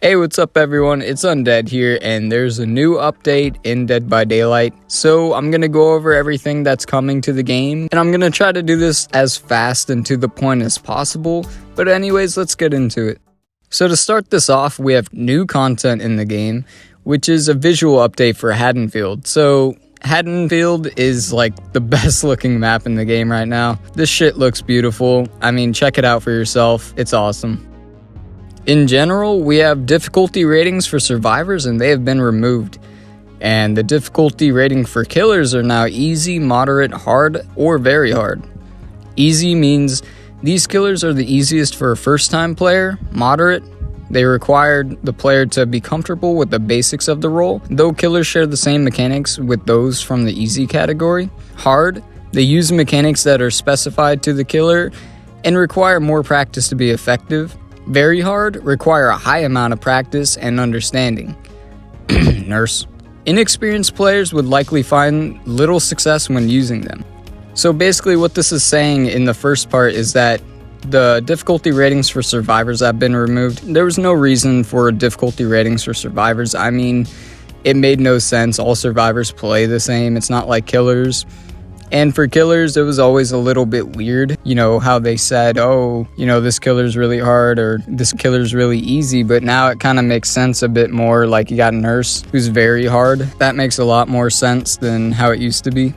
Hey, what's up everyone? It's Undead here, and there's a new update in Dead by Daylight. So I'm gonna go over everything that's coming to the game, and I'm gonna try to do this as fast and to the point as possible. But anyways, let's get into it. So to start this off, we have new content in the game, which is a visual update for Haddonfield. So Haddonfield is like the best looking map in the game right now. This shit looks beautiful. I mean, check it out for yourself. It's awesome. In general, we have difficulty ratings for survivors and they have been removed. And the difficulty rating for killers are now easy, moderate, hard, or very hard. Easy means these killers are the easiest for a first-time player. Moderate, they required the player to be comfortable with the basics of the role, though killers share the same mechanics with those from the easy category. Hard, they use mechanics that are specified to the killer and require more practice to be effective. Very hard, require a high amount of practice and understanding. Nurse. Inexperienced players would likely find little success when using them. So basically what this is saying in the first part is that the difficulty ratings for survivors have been removed. There was no reason for difficulty ratings for survivors. I mean, it made no sense. All survivors play the same. It's not like killers. And for killers, it was always a little bit weird, you know, how they said, oh, you know, this killer's really hard or this killer's really easy. But now it kind of makes sense a bit more. Like you got Nurse, who's very hard. That makes a lot more sense than how it used to be.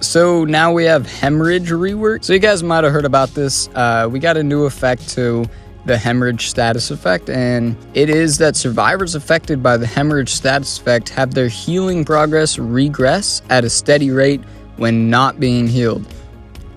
So now we have Hemorrhage rework. So you guys might have heard about this. We got a new effect to the Hemorrhage status effect, and it is that survivors affected by the Hemorrhage status effect have their healing progress regress at a steady rate when not being healed.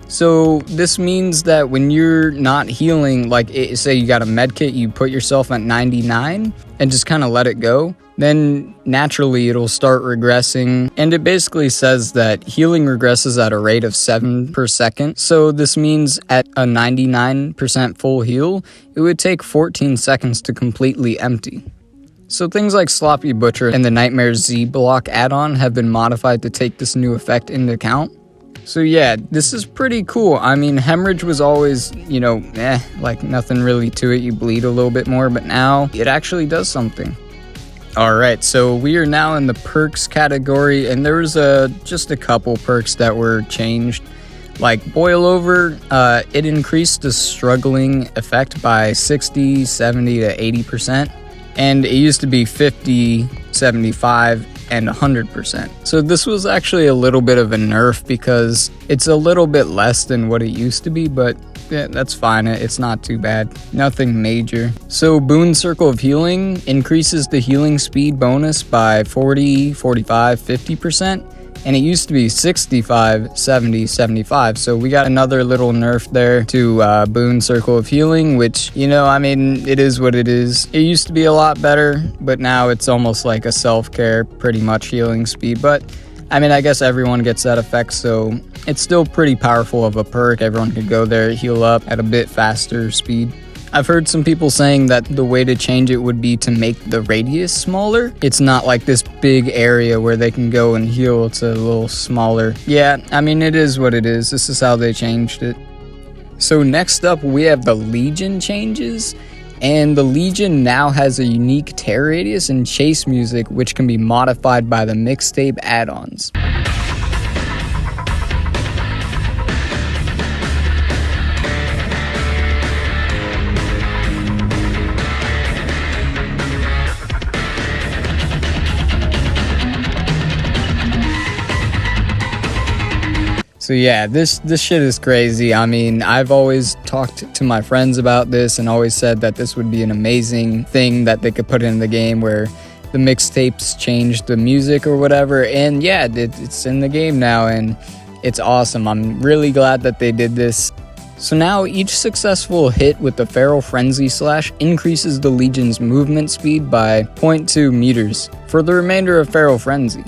So this means that when you're not healing, like say you got a med kit, you put yourself at 99 and just kind of let it go, then naturally it'll start regressing. And it basically says that healing regresses at a rate of 7 per second. So this means at a 99% full heal, it would take 14 seconds to completely empty. So things like Sloppy Butcher and the Nightmare Z block add-on have been modified to take this new effect into account. So yeah, this is pretty cool. I mean, Hemorrhage was always, you know, like nothing really to it. You bleed a little bit more, but now it actually does something. Alright, so we are now in the perks category, and there was just a couple perks that were changed. Like Boil Over, it increased the struggling effect by 60, 70 to 80%. And it used to be 50, 75, and 100%. So this was actually a little bit of a nerf because it's a little bit less than what it used to be, but yeah, that's fine. It's not too bad. Nothing major. So Boon Circle of Healing increases the healing speed bonus by 40, 45, 50%. And it used to be 65, 70, 75. So we got another little nerf there to Boon Circle of Healing, which, you know, I mean, it is what it is. It used to be a lot better, but now it's almost like a self-care, pretty much healing speed. But, I mean, I guess everyone gets that effect, so it's still pretty powerful of a perk. Everyone could go there, heal up at a bit faster speed. I've heard some people saying that the way to change it would be to make the radius smaller. It's not like this big area where they can go and heal. It's a little smaller. Yeah, I mean, it is what it is. This is how they changed it. So next up, we have the Legion changes. And the Legion now has a unique tear radius and chase music, which can be modified by the mixtape add-ons. So yeah, this shit is crazy. I mean, I've always talked to my friends about this and always said that this would be an amazing thing that they could put in the game where the mixtapes change the music or whatever. And yeah, it's in the game now and it's awesome. I'm really glad that they did this. So now each successful hit with the Feral Frenzy slash increases the Legion's movement speed by 0.2 meters for the remainder of Feral Frenzy.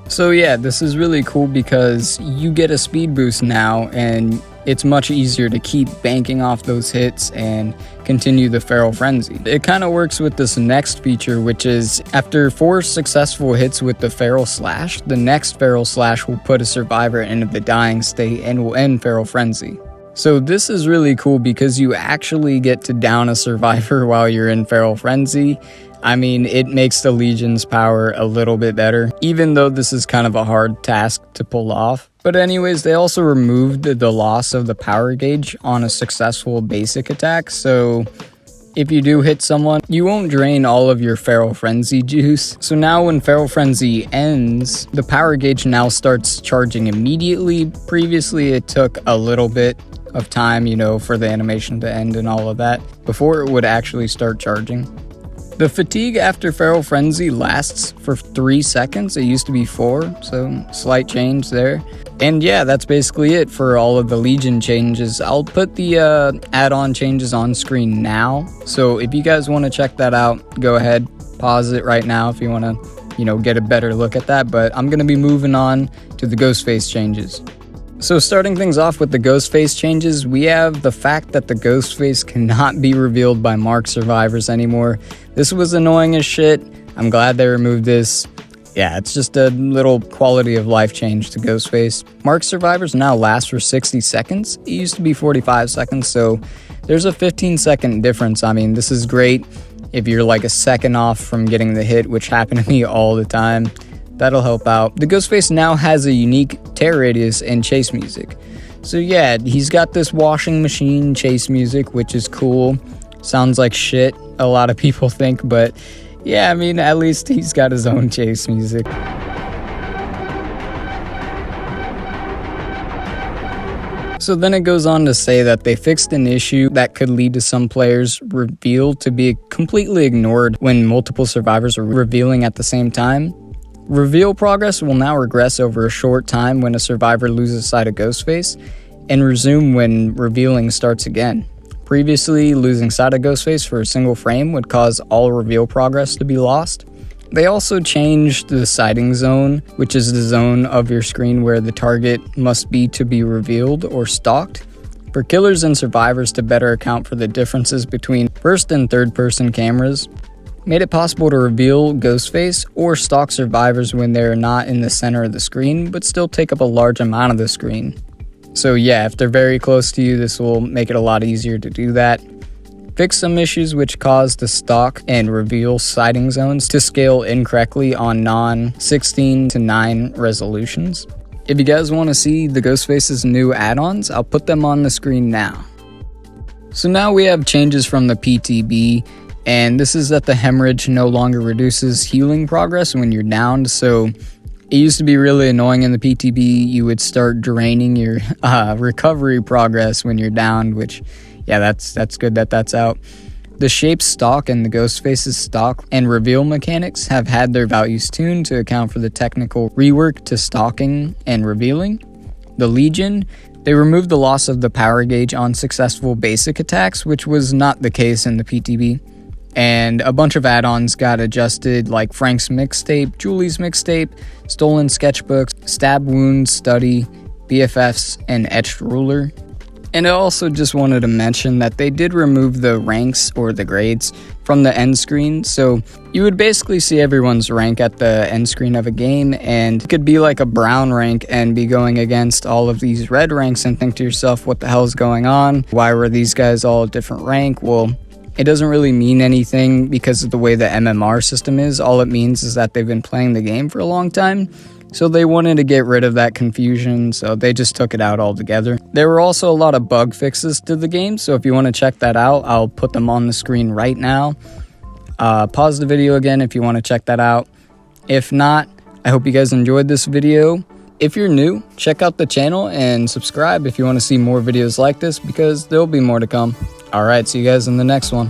So yeah, this is really cool because you get a speed boost now and it's much easier to keep banking off those hits and continue the Feral Frenzy. It kind of works with this next feature, which is after 4 successful hits with the Feral Slash, the next Feral Slash will put a survivor into the dying state and will end Feral Frenzy. So this is really cool because you actually get to down a survivor while you're in Feral Frenzy. I mean, it makes the Legion's power a little bit better, even though this is kind of a hard task to pull off. But anyways, they also removed the loss of the power gauge on a successful basic attack, so if you do hit someone, you won't drain all of your Feral Frenzy juice. So now when Feral Frenzy ends, the power gauge now starts charging immediately. Previously, it took a little bit of time, for the animation to end and all of that before it would actually start charging. The fatigue after Feral Frenzy lasts for 3 seconds. It used to be 4, so slight change there. And yeah, that's basically it for all of the Legion changes. I'll put the add-on changes on screen now. So if you guys want to check that out, go ahead, pause it right now if you want to, get a better look at that. But I'm going to be moving on to the Ghostface changes. So starting things off with the Ghostface changes, we have the fact that the Ghostface cannot be revealed by marked survivors anymore. This was annoying as shit. I'm glad they removed this. Yeah, it's just a little quality of life change to Ghostface. Marked survivors now last for 60 seconds. It used to be 45 seconds, so there's a 15-second difference. I mean, this is great if you're like a second off from getting the hit, which happened to me all the time. That'll help out. The Ghostface now has a unique tear radius and chase music. So yeah, he's got this washing machine chase music, which is cool. Sounds like shit, a lot of people think, but yeah, I mean, at least he's got his own chase music. So then it goes on to say that they fixed an issue that could lead to some players' reveal to be completely ignored when multiple survivors are revealing at the same time. Reveal progress will now regress over a short time when a survivor loses sight of Ghostface, and resume when revealing starts again. Previously, losing sight of Ghostface for a single frame would cause all reveal progress to be lost. They also changed the sighting zone, which is the zone of your screen where the target must be to be revealed or stalked, for killers and survivors to better account for the differences between first and third person cameras. Made it possible to reveal Ghostface or stalk survivors when they're not in the center of the screen, but still take up a large amount of the screen. So yeah, if they're very close to you, this will make it a lot easier to do that. Fix some issues which caused the stalk and reveal sighting zones to scale incorrectly on non-16:9 resolutions. If you guys want to see the Ghostface's new add-ons, I'll put them on the screen now. So now we have changes from the PTB. And this is that the hemorrhage no longer reduces healing progress when you're downed. So it used to be really annoying in the PTB. You would start draining your recovery progress when you're downed, which, yeah, that's good that that's out. The shape stalk and the Ghostface's stalk and reveal mechanics have had their values tuned to account for the technical rework to stalking and revealing. The Legion, they removed the loss of the power gauge on successful basic attacks, which was not the case in the PTB. And a bunch of add-ons got adjusted, like Frank's mixtape, Julie's mixtape, stolen sketchbooks, stab wounds, study, BFFs, and etched ruler. And I also just wanted to mention that they did remove the ranks or the grades from the end screen, so you would basically see everyone's rank at the end screen of a game, and it could be like a brown rank and be going against all of these red ranks and think to yourself, what the hell is going on? Why were these guys all a different rank? Well, it doesn't really mean anything because of the way the MMR system is. All it means is that they've been playing the game for a long time. So they wanted to get rid of that confusion, so they just took it out altogether. There were also a lot of bug fixes to the game, so if you want to check that out, I'll put them on the screen right now. Pause the video again if you want to check that out. If not, I hope you guys enjoyed this video. If you're new, check out the channel and subscribe if you want to see more videos like this, because there'll be more to come. Alright, see you guys in the next one.